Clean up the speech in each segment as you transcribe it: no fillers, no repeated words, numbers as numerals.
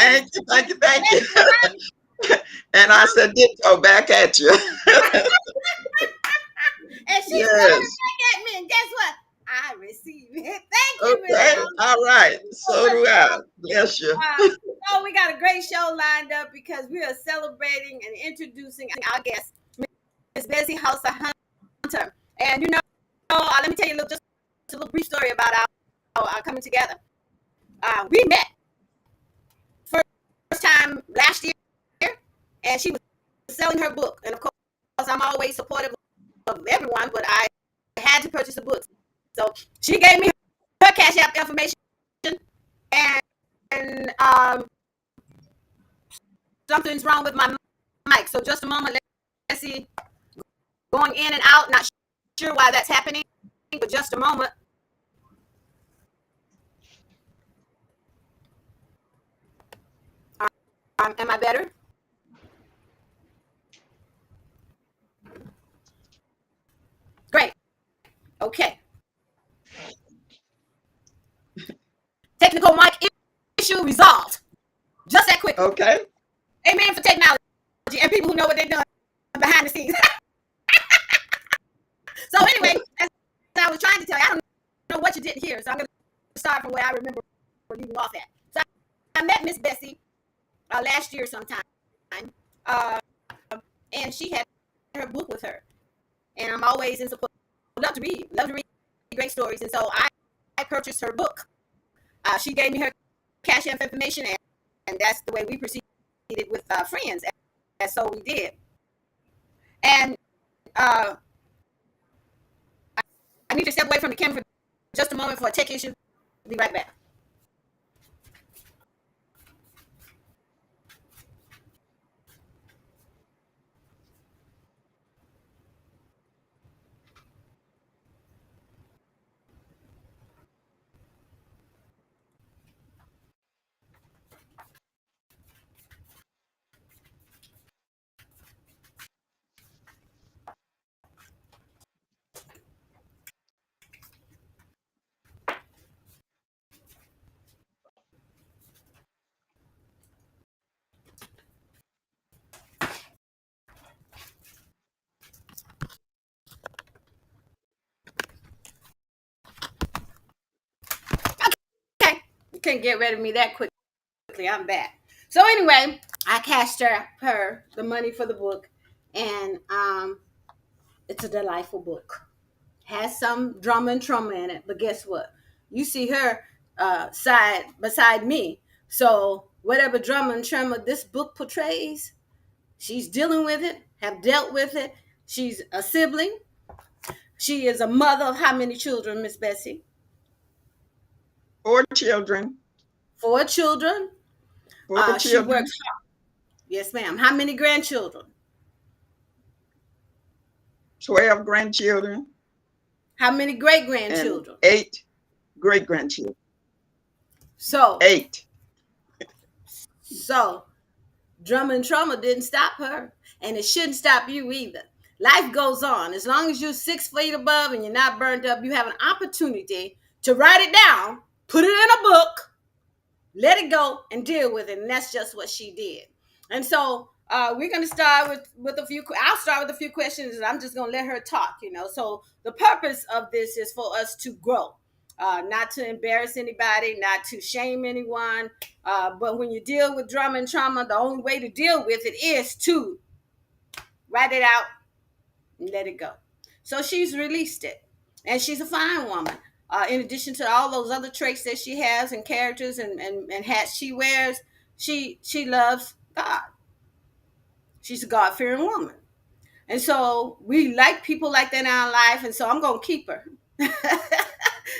Thank you, thank you. And I said, ditto back at you. And she started Yes. back at me, and guess what? I received it. Thank you, Miss Okay. Tonie. All right. So So much do I. love. Bless you. So we got a great show lined up because we are celebrating and introducing our guest, Miss Bessie Hunter. And let me tell you just a little brief story about our coming together. We met first time last year, and she was selling her book. And of course, I'm always supportive of everyone, but I had to purchase a book. So she gave me her Cash App information, and something's wrong with my mic. So just a moment, let's see. Going in and out, not sure why that's happening, but just a moment. Am I better? Great. Okay. Technical mic issue resolved. Just that quick. Okay. Amen for technology and people who know what they're doing behind the scenes. So anyway, as I was trying to tell you, I don't know what you didn't hear, so I'm going to start from where I remember leaving off at. So I met Miss Bessie last year sometime, uh, and she had her book with her, and I'm always in support. Love to read great stories, and so I purchased her book. She gave me her Cash App information, and that's the way we proceeded with friends, and so we did. And I need to step away from the camera for just a moment for a tech issue. Be right back. Okay, you couldn't get rid of me that quickly. I'm back. So anyway, I cashed her the money for the book, and it's a delightful book. Has some drama and trauma in it, but guess what? You see her side beside me. So whatever drama and trauma this book portrays, she's dealing with it, have dealt with it. She's a sibling. She is a mother of how many children, Miss Bessie? 4 children. 4 children. Four She works children. hard. Yes, ma'am. How many grandchildren? 12 grandchildren. How many great And grandchildren? 8 great grandchildren. So, 8. so drama and trauma didn't stop her, and it shouldn't stop you either. Life goes on. As long as you're 6 feet above and you're not burned up, you have an opportunity to write it down, put it in a book, let it go, and deal with it. And that's just what she did. And so we're going to start with a few. I'll start with a few questions, and I'm just going to let her talk. So the purpose of this is for us to grow, not to embarrass anybody, not to shame anyone. But when you deal with drama and trauma, the only way to deal with it is to write it out and let it go. So she's released it, and she's a fine woman. In addition to all those other traits that she has and characters and hats she wears, she loves God. She's a God-fearing woman. And so we like people like that in our life, and so I'm going to keep her.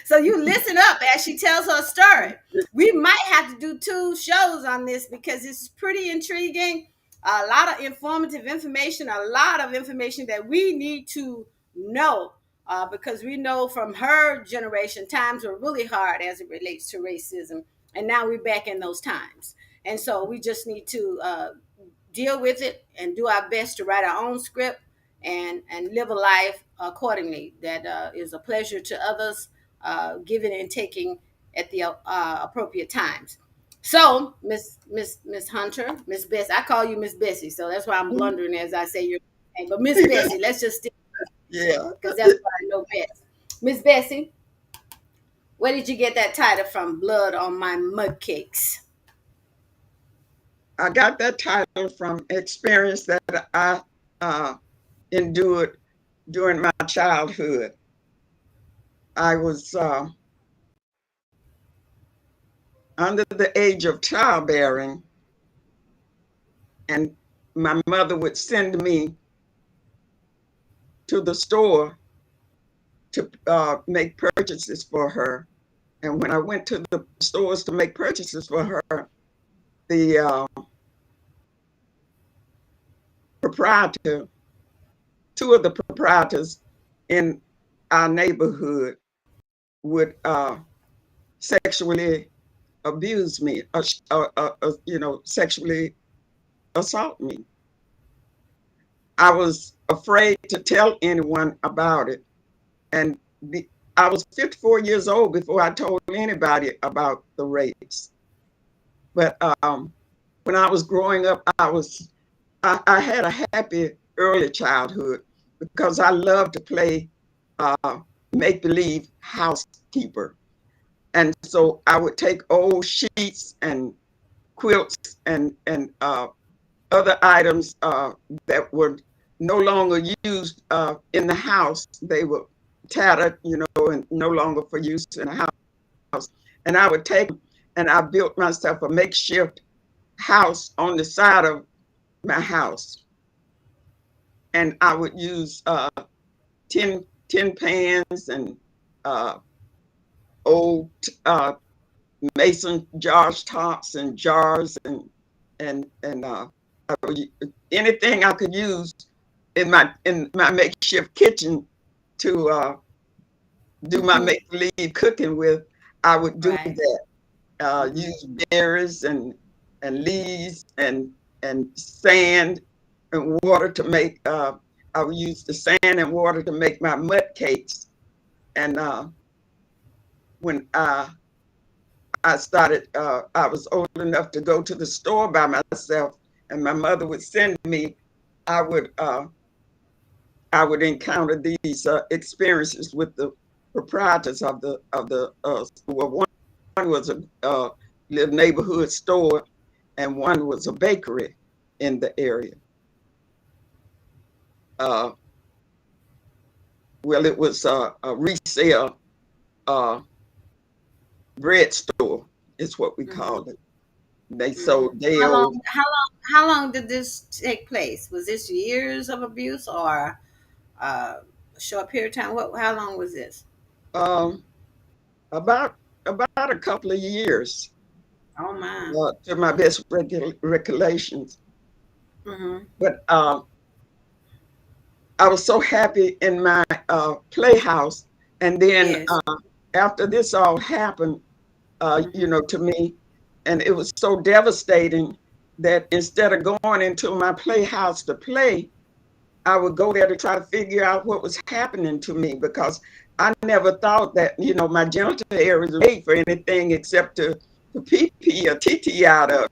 So you listen up as she tells her story. We might have to do 2 shows on this because it's pretty intriguing. A lot of informative information, a lot of information that we need to know because we know from her generation, times were really hard as it relates to racism. And now we're back in those times. And so we just need to deal with it and do our best to write our own script and live a life accordingly that is a pleasure to others, giving and taking at the appropriate times. So, Miss Hunter, Miss Bessie, I call you Miss Bessie, so that's why I'm blundering as I say your name. But Miss Bessie, let's just stick Yeah. because that's what I know best. Miss Bessie, where did you get that title from? Blood on my Mudcakes. I got that title from experience that I uh, endured during my childhood. I was under the age of childbearing, and my mother would send me to the store to make purchases for her. And when I went to the stores to make purchases for her, the proprietor, two of the proprietors in our neighborhood would sexually abuse me, sexually assault me. I was afraid to tell anyone about it. And I was 54 years old before I told anybody about the rapes. But when I was growing up, I had a happy early childhood because I loved to play make believe housekeeper. And so I would take old sheets and quilts and other items that were no longer used in the house. They were tattered, and no longer for use in the house. And I would take them and I built myself a makeshift house on the side of my house. And I would use tin pans and uh, old mason jars, tops and jars and anything I could use in my makeshift kitchen to do my make believe cooking with. I would do Right. that. Use berries and leaves and sand and water to make. I would use the sand and water to make my mud cakes. And when I started, I was old enough to go to the store by myself, and my mother would send me. I would uh, I would encounter these experiences with the proprietors of the well, one was a little neighborhood store, and one was a bakery in the area. Uh, well, it was a resale uh, bread store, is what we Mm-hmm. called it. They Mm-hmm. sold day old. How long did this take place? Was this years of abuse or a short period of time? How long was this? Um, about a couple of years, Oh my. to my best recollections. Mm-hmm. But I was so happy in my playhouse, and then Yes. after this all happened, Mm-hmm. to me, and it was so devastating that instead of going into my playhouse to play, I would go there to try to figure out what was happening to me because I never thought that, my genital area was made for anything except to pee pee or TT out of.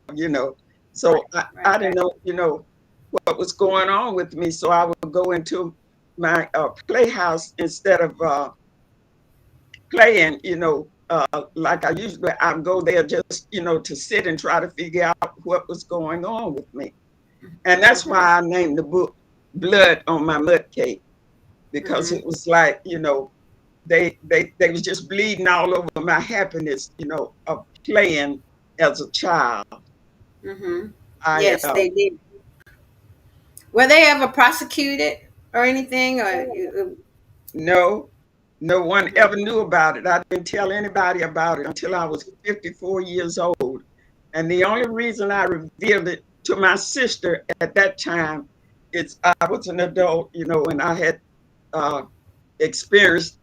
So Right. I Right. didn't know, what was going on with me. So I would go into my playhouse instead of playing, like I usually, I'd go there just, to sit and try to figure out what was going on with me. And that's Mm-hmm. why I named the book Blood on My Mud Cake, because Mm-hmm. it was like, they was just bleeding all over my happiness, of playing as a child. Mm-hmm. I Yes, they did. Were they ever prosecuted or anything? Or no, no one Mhm. ever knew about it. I didn't tell anybody about it until I was 54 years old. And the only reason I revealed it to my sister at that time is I was an adult, and I had uh, experienced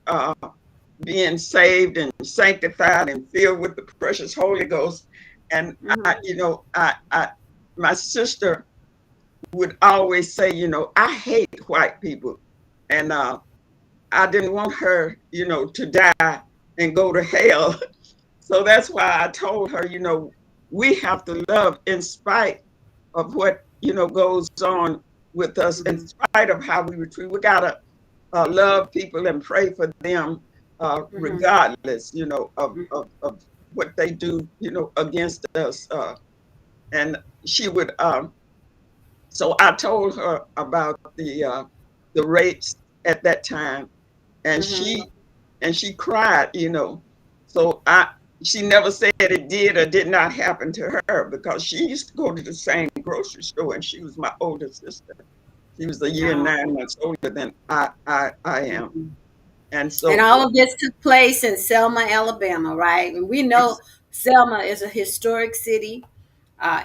being saved and sanctified and filled with the precious Holy Ghost. And Mhm. my sister would always say, I hate white people, and I didn't want her, to die and go to hell. So that's why I told her, we have to love in spite of what, goes on with us, in spite of how we retreat. We gotta love people and pray for them, regardless, of what they do, against us. And she would. So I told her about the rapes at that time, and she cried. So she never said it did or did not happen to her, because she used to go to the same grocery store, and she was my older sister. She was a year and 9 months older than I am. And And so all of this took place in Selma, Alabama, right? And we know it's, Selma is a historic city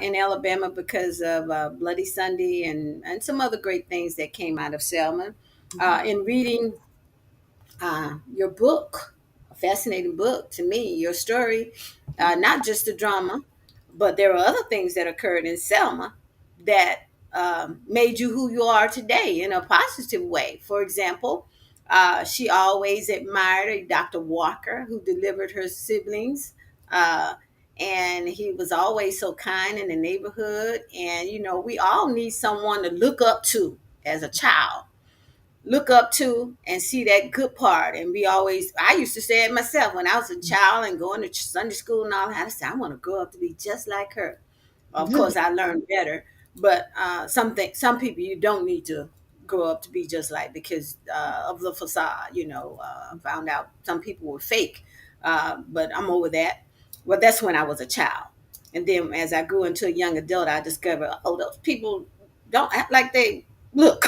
in Alabama because of Bloody Sunday and some other great things that came out of Selma. In reading your book, a fascinating book to me, your story, not just the drama, but there are other things that occurred in Selma that made you who you are today in a positive way. For example, she always admired Dr. Walker, who delivered her siblings. Uh, and he was always so kind in the neighborhood. And, we all need someone to look up to as a child, look up to and see that good part. And I used to say it myself when I was a child and going to Sunday school and all that. I said, I want to grow up to be just like her. Of course, I learned better, but some people you don't need to grow up to be just like, because of the facade. I found out some people were fake, but I'm over that. Well, that's when I was a child, and then as I grew into a young adult, I discovered, oh, those people don't act like they look.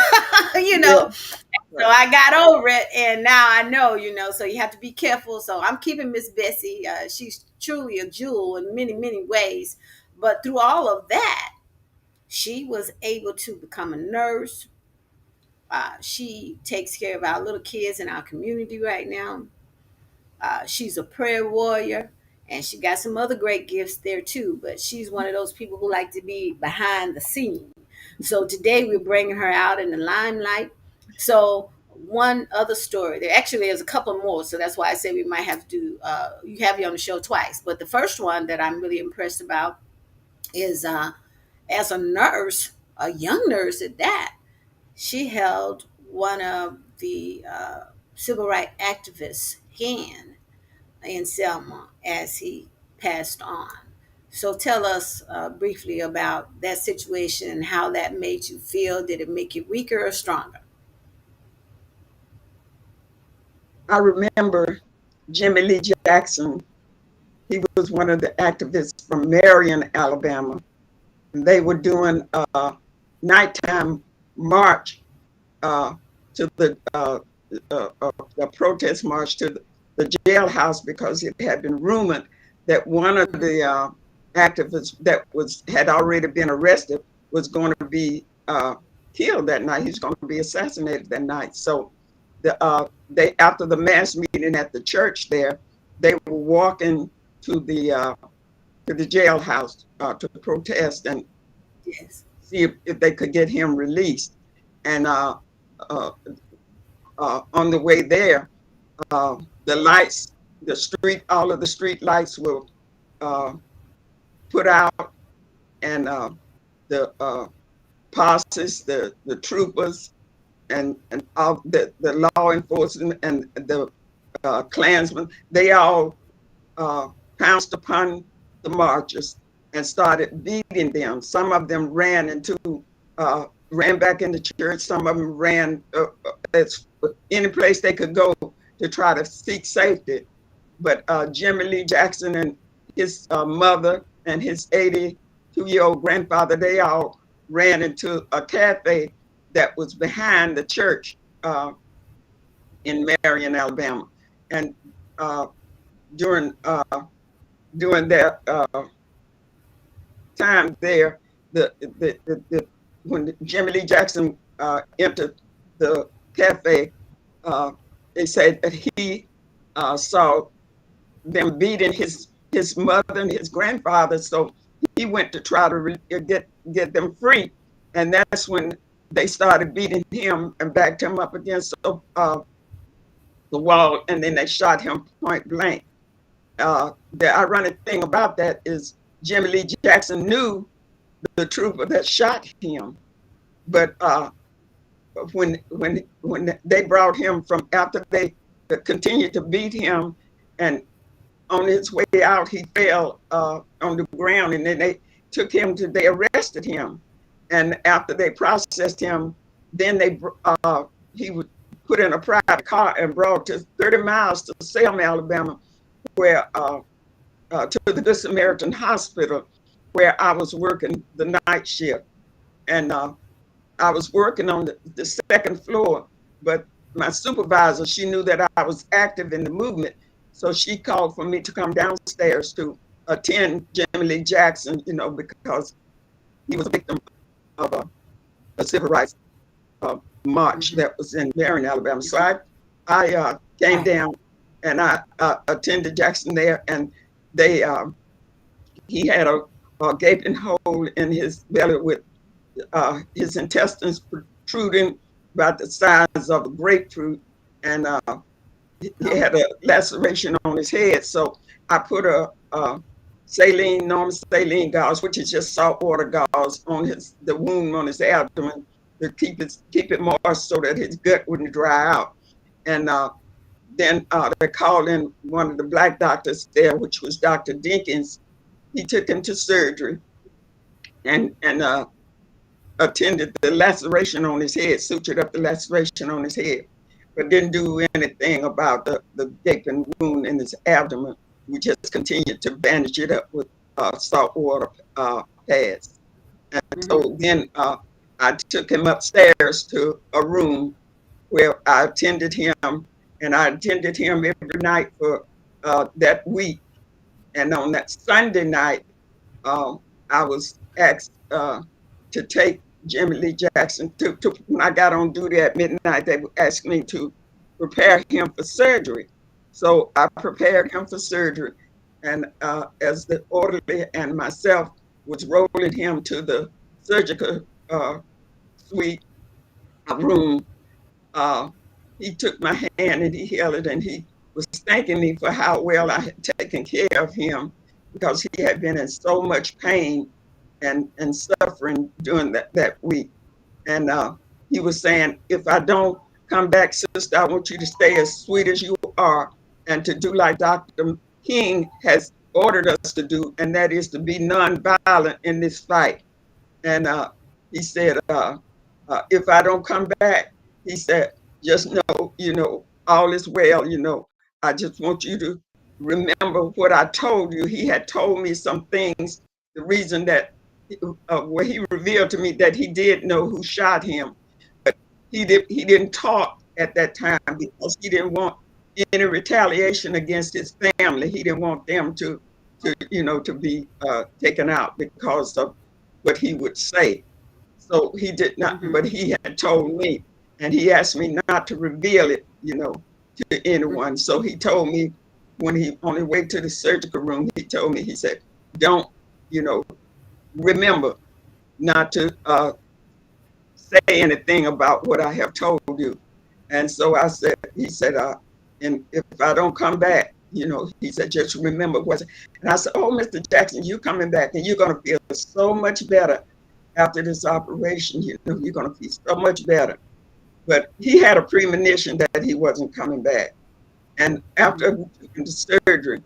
you yeah, know. So right. I got over it, and now I know. So you have to be careful. So I'm keeping Miss Bessie. She's truly a jewel in many, many ways. But through all of that, she was able to become a nurse. She takes care of our little kids in our community right now. She's a prayer warrior, and she got some other great gifts there too. But she's one of those people who like to be behind the scene. So today we're bringing her out in the limelight. So one other story. There actually is a couple more, so that's why I say we might have to do. You have you on the show twice, but the first one that I'm really impressed about is as a nurse, a young nurse at that. She held one of the civil rights activists' hand in Selma as he passed on. So tell us briefly about that situation and how that made you feel. Did it make you weaker or stronger? I remember Jimmy Lee Jackson. He was one of the activists from Marion, Alabama. And they were doing a nighttime march uh, to the protest march to the jailhouse, because it had been rumored that one of the activists that had already been arrested was going to be killed that night. He was going to be assassinated that night. So they, after the mass meeting at the church there, they were walking to the jailhouse to protest and Yes. see if they could get him released. And uh, on the way there, the lights, all of the street lights were uh, put out, and the posses, the troopers, and all the law enforcement and the Klansmen, they all pounced upon the marchers and started beating them. Some of them ran back into church. Some of them ran as any place they could go to try to seek safety. But Jimmy Lee Jackson and his mother and his 82-year-old grandfather, they all ran into a cafe that was behind the church in Marion, Alabama. And during that time there, when Jimmy Lee Jackson entered the cafe, they said that he saw them beating his mother and his grandfather, so he went to try to get them free, and that's when they started beating him and backed him up against the wall, and then they shot him point blank. The ironic thing about that is Jimmy Lee Jackson knew the trooper that shot him, but when they brought him from after they continued to beat him, and on his way out he fell on the ground, and then they arrested him, and after they processed him, then he was put in a private car and brought to 30 miles to Selma, Alabama, where to the Good Samaritan Hospital, where I was working the night shift. And I was working on the second floor, but my supervisor, she knew that I was active in the movement. So she called for me to come downstairs to attend Jimmy Lee Jackson, because he was a victim of a civil rights march that was in Marion, Alabama. So I came down and I attended Jackson there, and he had a gaping hole in his belly with his intestines protruding about the size of a grapefruit, and he had a laceration on his head. So I put a normal saline gauze, which is just saltwater gauze, on the wound on his abdomen to keep it moist so that his gut wouldn't dry out. And then they called in one of the black doctors there, which was Dr. Dinkins. He took him to surgery and attended the laceration on his head, sutured up the laceration on his head, but didn't do anything about the gaping wound in his abdomen. We just continued to bandage it up with saltwater pads. And so then I took him upstairs to a room where I attended him, and I attended him every night for that week. And on that Sunday night, I was asked to take Jimmy Lee Jackson when I got on duty at midnight. They asked me to prepare him for surgery. So I prepared him for surgery, and as the orderly and myself was rolling him to the surgical suite room, he took my hand and he held it, and he was thanking me for how well I had taken care of him, because he had been in so much pain and suffering during that week. And he was saying, if I don't come back, sister, I want you to stay as sweet as you are and to do like Dr. King has ordered us to do, and that is to be nonviolent in this fight. And he said, if I don't come back, he said, just know, all is well. I just want you to remember what I told you. He had told me some things, the reason that where he revealed to me that he did know who shot him, but he didn't talk at that time because he didn't want any retaliation against his family. He didn't want them to be taken out because of what he would say. So he did not, but he had told me, and he asked me not to reveal it, to anyone. So he told me when he on his way to the surgical room, he told me, he said, don't, remember not to say anything about what I have told you. And so he said, and if I don't come back, he said, just remember what. And I said, oh, Mr. Jackson, you coming back, and you're going to feel so much better after this operation. You're going to feel so much better. But he had a premonition that he wasn't coming back. And after we took him to surgery,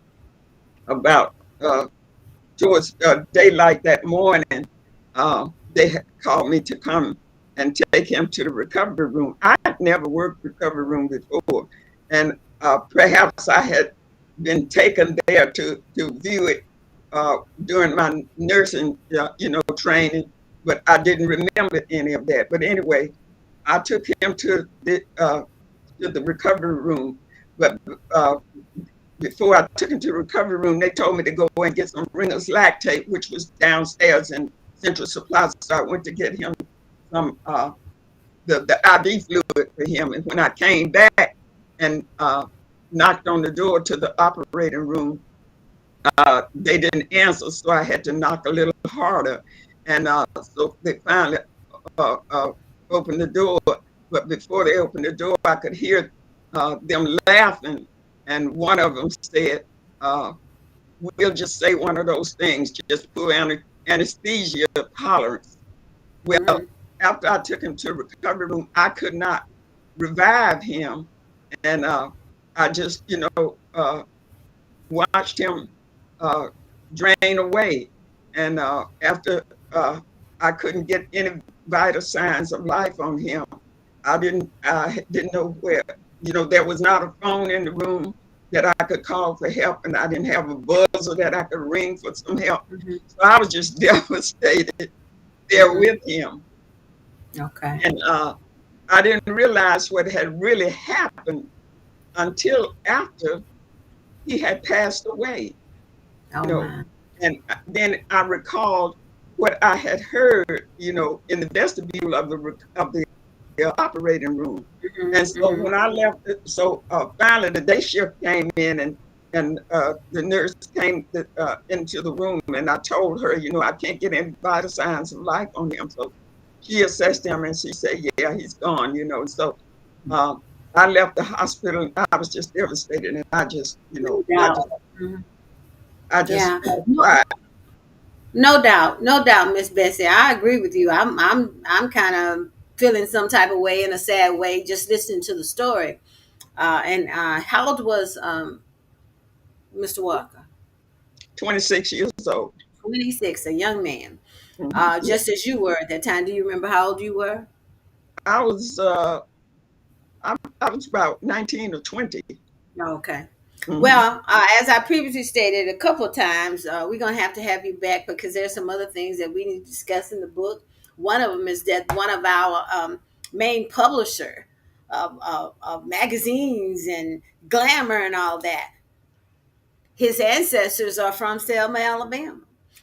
about towards daylight that morning, they had called me to come and take him to the recovery room. I had never worked recovery room before, and perhaps I had been taken there to view it during my nursing, training, but I didn't remember any of that. But anyway, I took him to the recovery room, but before I took him to the recovery room, they told me to go and get some Ringer's lactate, which was downstairs in Central Supply. So I went to get him some the IV fluid for him. And when I came back and knocked on the door to the operating room, they didn't answer, so I had to knock a little harder. And so they finally opened the door. But before they opened the door, I could hear them laughing. And one of them said, we'll just say one of those things, just put anesthesia tolerance. Well, after I took him to the recovery room, I could not revive him. And I just, watched him uh, drain away. And after I couldn't get any vital signs of life on him, I didn't know where, there was not a phone in the room that I could call for help, and I didn't have a buzzer that I could ring for some help. So I was just devastated there with him. Okay. And I didn't realize what had really happened until after he had passed away. Oh, And then I recalled what I had heard, in the vestibule of the operating room. And so when I left, finally the day shift came in, and the nurse came into the room, and I told her, I can't get any vital signs of life on him. So she assessed him, and she said, yeah, he's gone, So I left the hospital, and I was just devastated, and I just, I just cried. No doubt, Miss Bessie. I agree with you. I'm kind of feeling some type of way, in a sad way, just listening to the story. And how old was Mr. Walker? 26 years old. 26, a young man. Just as you were at that time. Do you remember how old you were? I was I was about 19 or 20. Okay. Well, as I previously stated a couple of times, we're going to have you back, because there's some other things that we need to discuss in the book. One of them is that one of our main publisher of magazines and glamour and all that, his ancestors are from Selma, Alabama.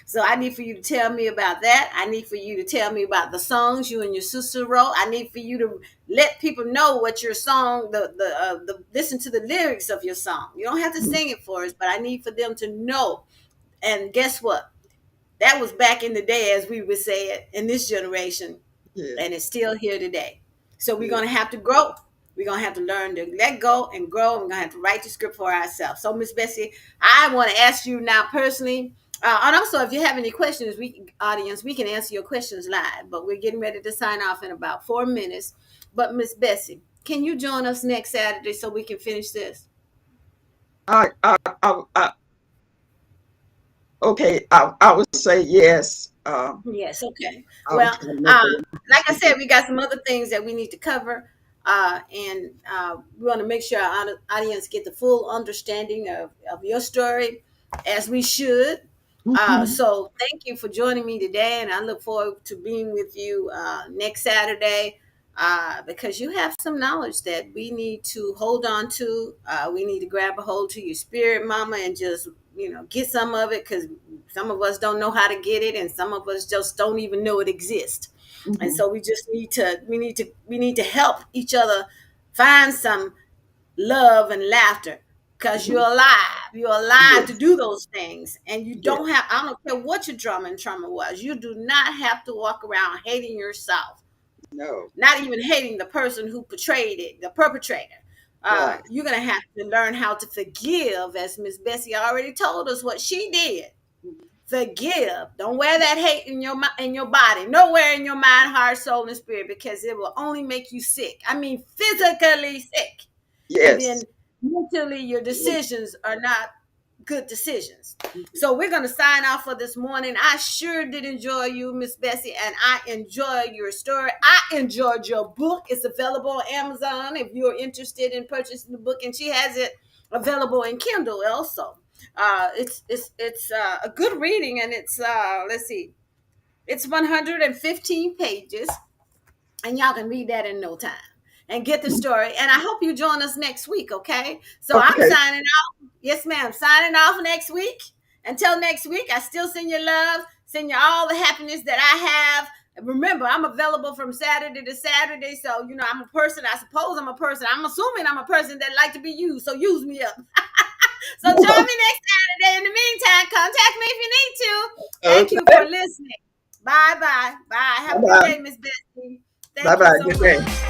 So I need for you to tell me about that. I need for you to tell me about the songs you and your sister wrote. I need for you to let people know what your song, the listen to the lyrics of your song. You don't have to sing it for us, but I need for them to know. And guess what? That was back in the day, as we would say it, in this generation, and it's still here today. So we're going to have to grow. We're going to have to learn to let go and grow. We're going to have to write the script for ourselves. So, Miss Bessie, I want to ask you now personally, and also if you have any questions, audience, we can answer your questions live. But we're getting ready to sign off in about 4 minutes. But Miss Bessie, can you join us next Saturday so we can finish this? Okay, I would say yes. Yes, okay. Well, like I said, we got some other things that we need to cover, and we want to make sure our audience get the full understanding of your story, as we should. So thank you for joining me today, and I look forward to being with you next Saturday, because you have some knowledge that we need to hold on to. We need to grab a hold to your spirit, Mama, and just get some of it, because some of us don't know how to get it, and some of us just don't even know it exists. And so we just need to help each other find some love and laughter, because you're alive to do those things. And you don't have, I don't care what your trauma was, you do not have to walk around hating yourself. No. Not even hating the person who portrayed it, the perpetrator. You're going to have to learn how to forgive, as Miss Bessie already told us what she did. Forgive. Don't wear that hate in your body. Nowhere in your mind, heart, soul, and spirit, because it will only make you sick. I mean, physically sick. Yes. And then mentally, your decisions are not good decisions. So we're going to sign off for this morning. I sure did enjoy you, Miss Bessie, and I enjoyed your story. I enjoyed your book. It's available on Amazon if you're interested in purchasing the book, and she has it available in Kindle also. It's a good reading, and it's let's see, it's 115 pages, and y'all can read that in no time and get the story. And I hope you join us next week, okay? So I'm signing off. Yes, ma'am. Signing off next week. Until next week, I still send you love, send you all the happiness that I have. Remember, I'm available from Saturday to Saturday. So, I'm a person. I suppose I'm a person. I'm assuming I'm a person that like to be used. So use me up. So join me next Saturday. In the meantime, contact me if you need to. Thank you for listening. Bye. Have a good day, Miss Bessie. Thank you so much.